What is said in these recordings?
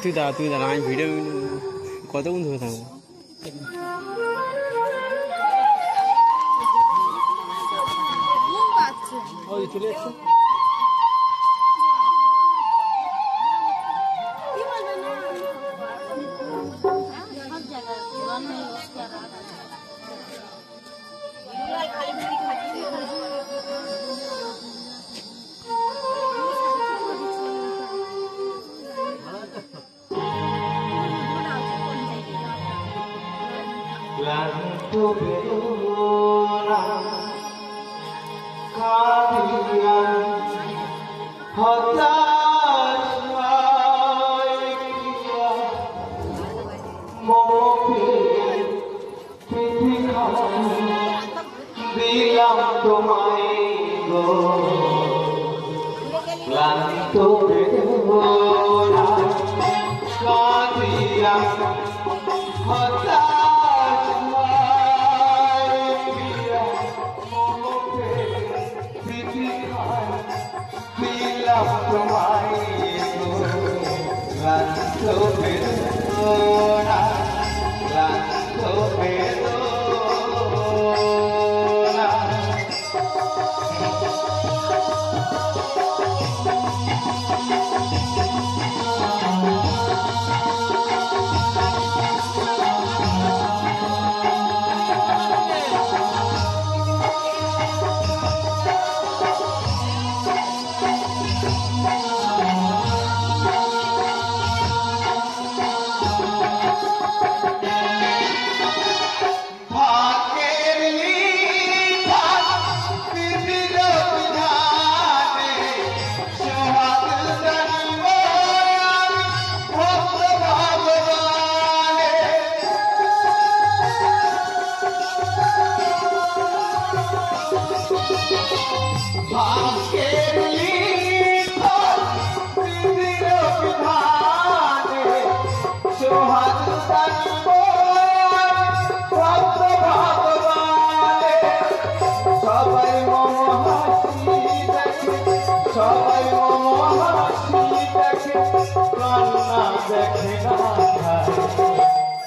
তুই দাঁড়া আমি ভিডিও কতক্ষণ ধরে থাকবো। চলে যাচ্ছে দিলাম তোমায় গো ক্লান্ত বেদনা কাঁদিয়া হতাশ দিলাম তোমায় গো ক্লান্ত বেদনা ক্লান্ত বেদনা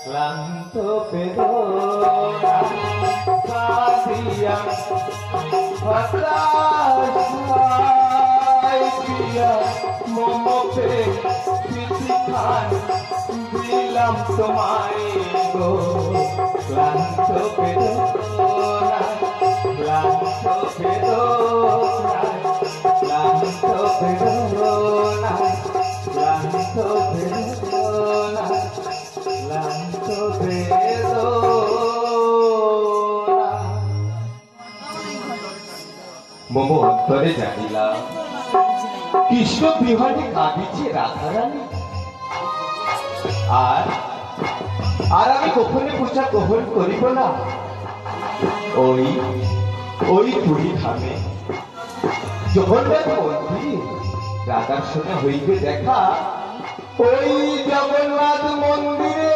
ক্লান্ত বেদনা কাঁদিয়া হতাশ দিয়া মমতে চিঠিখান দিলাম তোমায় গো ক্লান্ত বেদনা ক্লান্ত বেদনা ক্লান্ত বেদনা ক্লান্ত বেদনা ক্লান্ত বেদনা। মম অন্তরে জানিলাম কৃষ্ণ বিহারে কাঁদিছে রাধারানী আর আর আমি কখনো পূজা গ্রহণ করিব না ওই ওই পুরী ধামে জগন্নাথ মন্দির রাধার সঙ্গে হইবে দেখা ওই জগন্নাথ মন্দিরে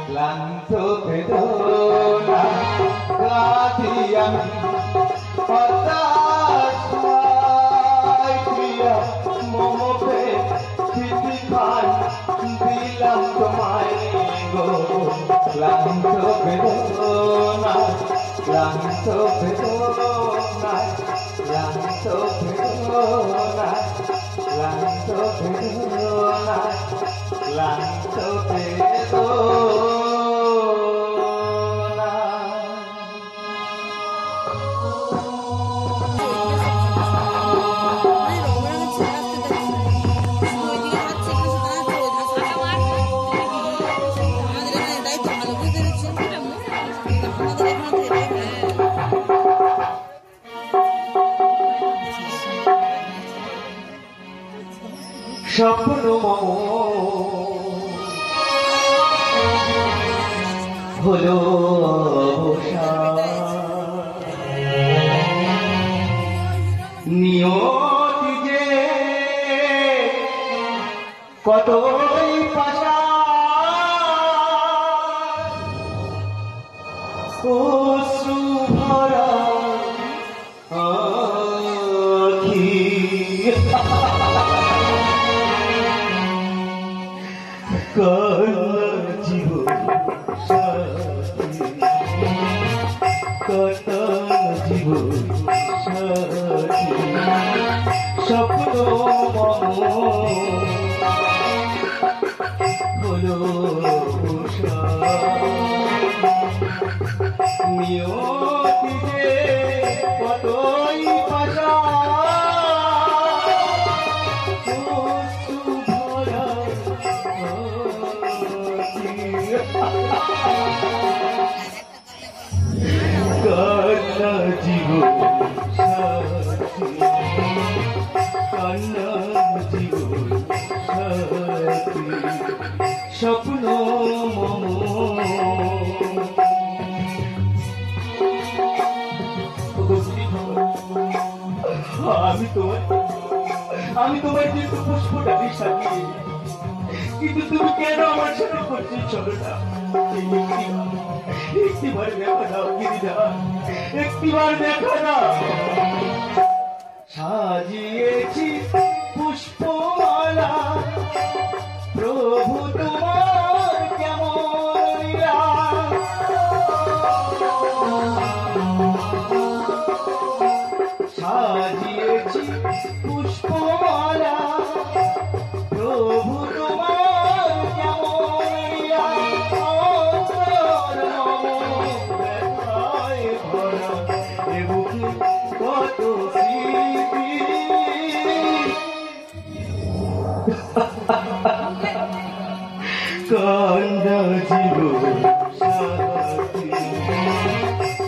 ক্লান্ত বেদনা কাঁদিয়া হতাশ প্রিয়া মমতে চিঠিখান দিলাম তোমায় গো ক্লান্ত বেদনা ক্লান্ত বেদনা ক্লান্ত বেদনা ক্লান্ত বেদনা ক্লান্ত বেদনা। স্বপ্ন হলো নিয়তি যে কতই পাশা অশ্রু ভরা আখি কান্না জীবন সাথী, কান্না জীবন সাথী, স্বপ্ন মম হলো নিয়তিতে কতই পাশা কান্না জীবন সাথী, কান্না জীবন সাথী, স্বপ্ন মম। আমি তোমার কিন্তু পুষ্পটাকে সাজিয়ে, কিন্তু তুমি কেন আমার সাথে করছো? চলো না, একটিবার দেখা দাও গিরিজা, একটিবার দেখা দাও। সাজিয়েছি পুষ্পমালা, প্রভু তোমার কেমন সাজিয়েছি পুষ্পমালা, প্রভু তোমার কেমন কত স্মৃতি কান্না জীবন সাথী,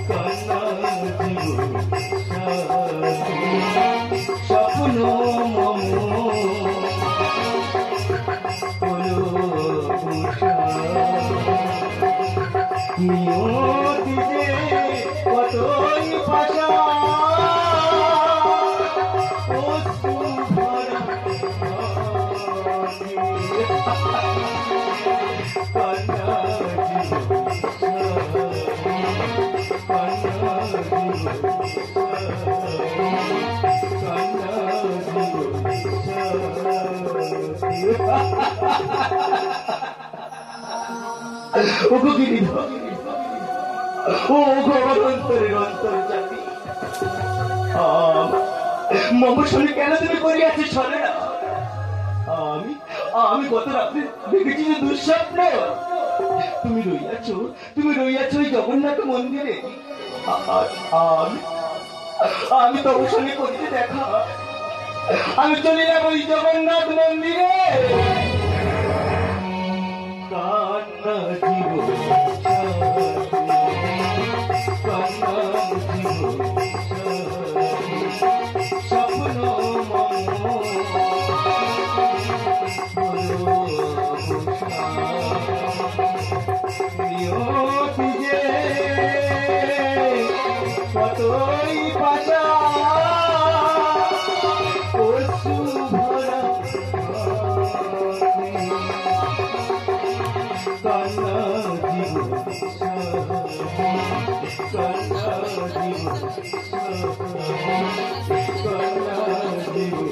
কান্না জীবন সাথী, স্বপ্ন মম হলো নিয়তিতে কতই পাশা মম শোনে কেন তুমি করিয়াছি শোনে না? আমি গত রাত্রে দেখেছি যে দুঃস্বপ্ন, তুমি রইয়াছ ওই জগন্নাথ মন্দিরে। আমি তবু শোনে করিতে দেখা, আমি চলে যাব ওই জগন্নাথ মন্দিরে। কান্না জীবন কান্না জীবন স্বপ্ন মম নিয়তি যে কতই পাশা পশু ভরা কান্না জীবন কান্না জীবন কান্না জীবন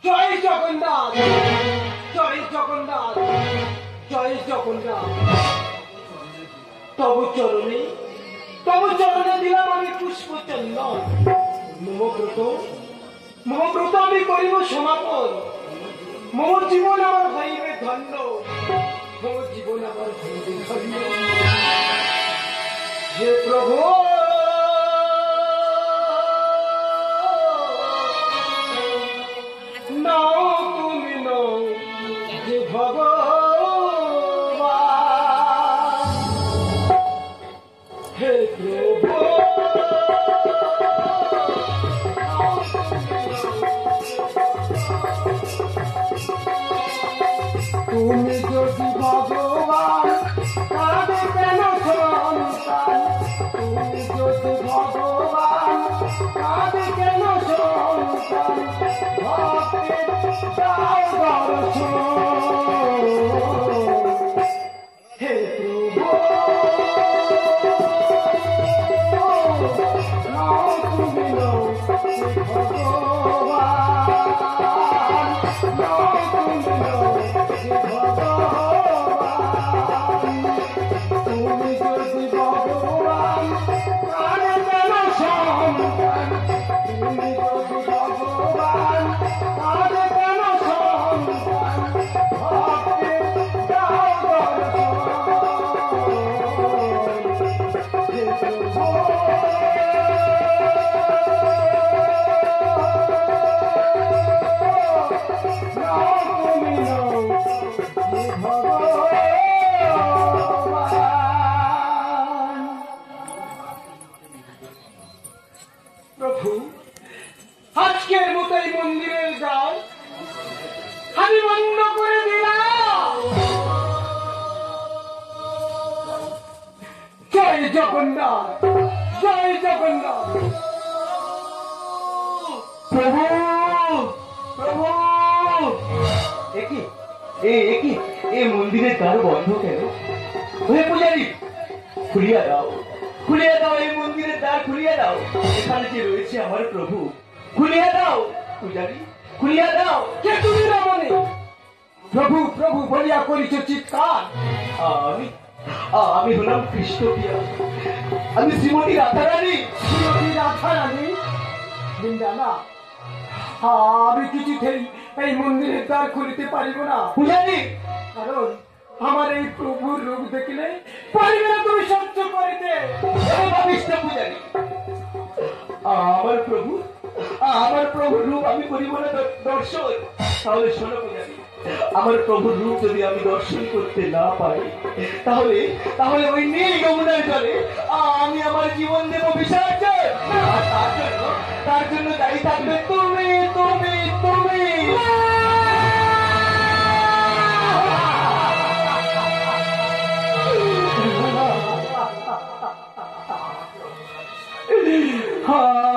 জয় জগন্নাথ, জয় জগন্নাথ, জয় জগন্নাথ। তব চরণে দিলাম আমি পুষ্প চন্দন। মম ব্রত আমি করিব সমাপন। মম জীবন আমার হইবে ধন্য, মম জীবন আমার হইবে ধন্য। হে প্রভু, নাও তুমি নাও হে ভগবান। হে প্রভু, তুমি যদি ভগবান, তাহলে জগন্নাথ, জয় জগন্নাথ। প্রভু প্রভু, একই একই এ মন্দিরের দ্বার বন্ধ কেন? হে পূজারী, খুলিয়া দাও, খুলিয়া দাও, এই মন্দিরের দ্বার খুলিয়া দাও। এখানে যে রয়েছে আমার প্রভু, খুলিয়া দাও পূজারী, খুলিয়া দাও। কে তুমি রমণী? প্রভু প্রভু বলিয়া করিছ চিৎকার। আমি আমি হলাম কৃষ্ণপ্রিয়া, আমি শ্রীমতী রাধারানী। শ্রীমতী রাধারানী? বৃন্দানা, আমি কিছুতেই এই মন্দিরের দ্বার খুলিতে পারিব না পূজারী, কারণ আমার এই প্রভুর রূপ দেখিলে পারিবে না তুমি সহ্য করিতে। পূজারী, আমার প্রভু, আমার প্রভুর রূপ আমি করিব না দর্শন। তাহলে শোনো পূজারী, আমার প্রভুর রূপ যদি আমি দর্শন করতে না পারি, তাহলে তাহলে ওই নীল যমুনার জলে আমি আমার জীবন দেব বিসর্জন। আর তার জন্য দায়ী থাকবে তুমি তুমি তুমি।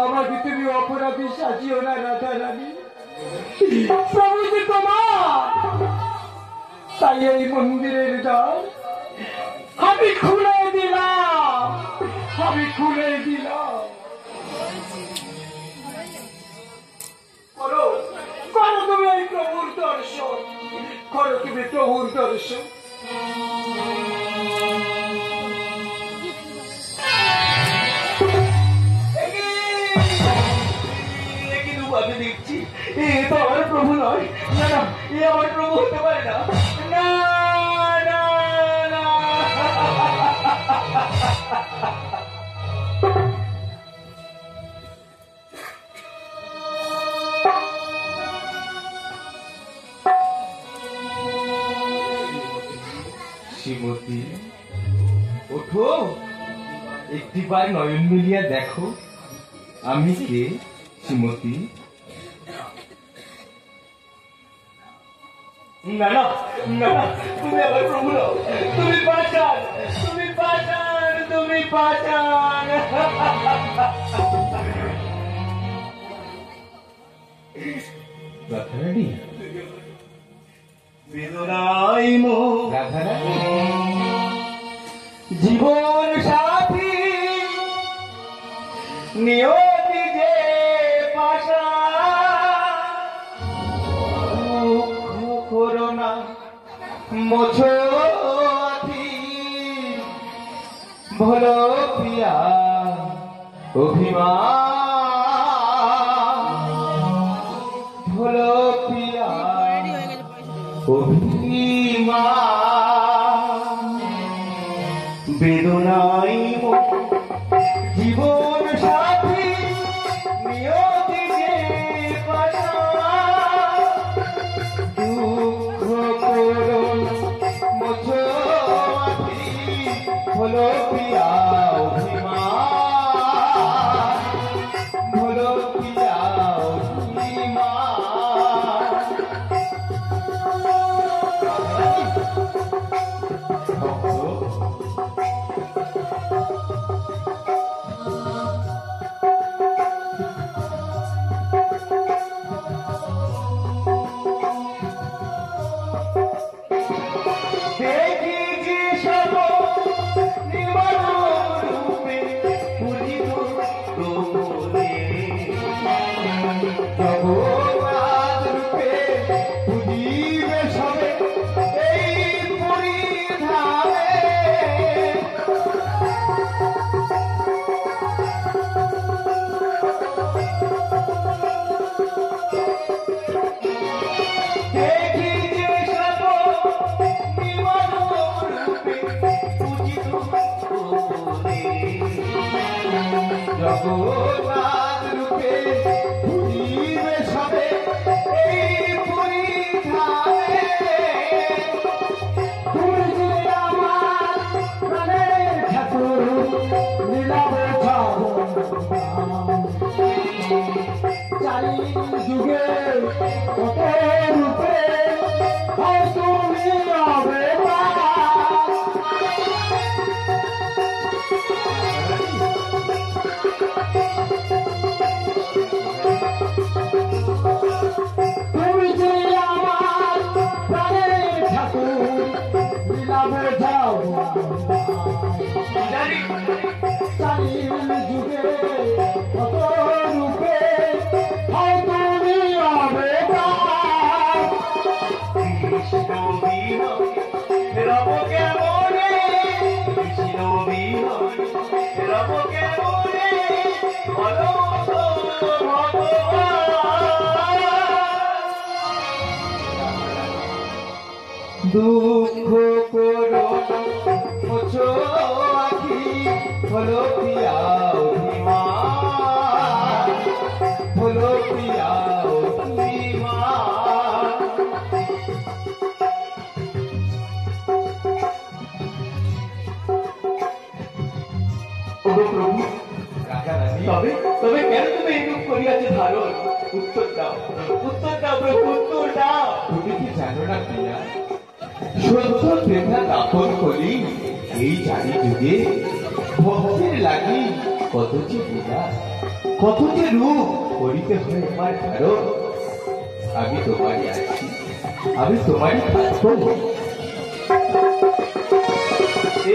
আমাকে তুমি অপরাধী সাজিও না রাধা রানী। প্রভু যে তোমার, তাই এই মন্দিরের দ্বার আমি খুলে দিলাম, আমি খুলে দিলাম। করো করো তুমি এই প্রভুর দর্শন, করো তুমি প্রভুর দর্শন। আমি দেখছি এ তো আমার প্রভু নয়। না না, এ আমার প্রভু হতে পারে না। না না না, শ্রীমতী ওঠো, একটিবার নয়ন মিলিয়া দেখো আমি কে। শ্রীমতী, না না না, তুমি আমার প্রভু নও, তুমি পাষাণ, তুমি পাষাণ, তুমি পাষাণ। রাধারানী, বেদনাই মো রাধারানী, জীবন সাথী নিয়তি যে করোনা মোছাতি ভলো পিয়া অভিমান, ভলো পিয়া অভিমান, বেদনাই জীবন সাথী নিয়তি যে দুঃখ করুন মোছাতি ভলো পিয়া অভিমান, ভলো পিয়া জগন্নাথ রূপে ঘুরিবে সবে এই পুরী ধামে। তুমি যে আমার প্রাণের ঠাকুর নীলাবে চারি যুগে কত রূপে তুমি হবে দুঃখ করো মুছো আখি হলো প্রিয়া অভিমান হলো প্রিয়া অভিমান ওগো প্রভু তবে তবে কেন তুমি এরূপ করিয়াছে ধারণ উত্তর দাও প্রভু উত্তর দাও তুমি কি জানো না প্রিয়া সত্য প্রেমা দাপন করি এই জানি যুগে ভক্তের লাগি কত যে পূজা কত যে রূপ করিতে হয় আমার ধারণ আমি তোমারই আছি আমি তোমারই থাকবো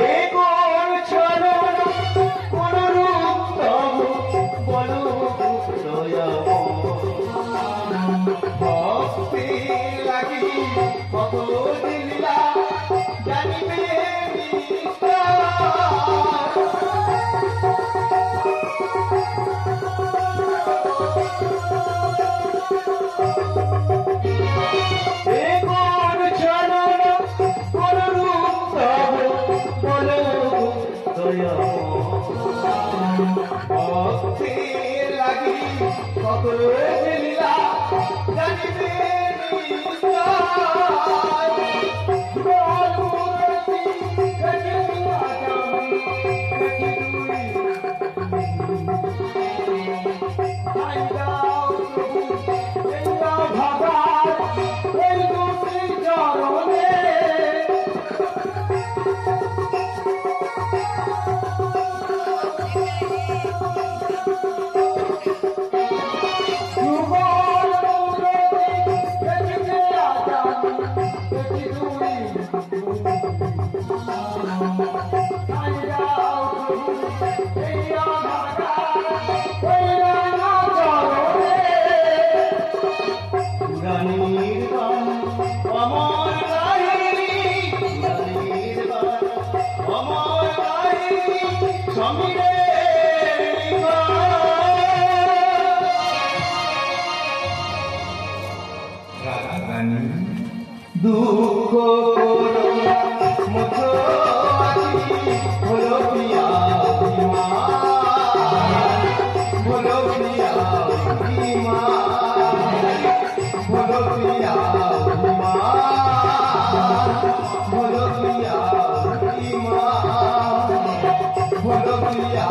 এ কোন চরণ কোন রূপ তব বলো দয়াময় ভক্তি লাগি কত দিলা জানিবে এ কোন চরণ কোন রূপ তব বলো দয়াময় ভক্তি লাগি কত দিলা জানিবে দুঃখ করো মুছো আখি হলো প্রিয়া অভিমান হলো প্রিয়া অভিমান হলো প্রিয়া অভিমান হলো প্রিয়া অভিমান হলো প্রিয়া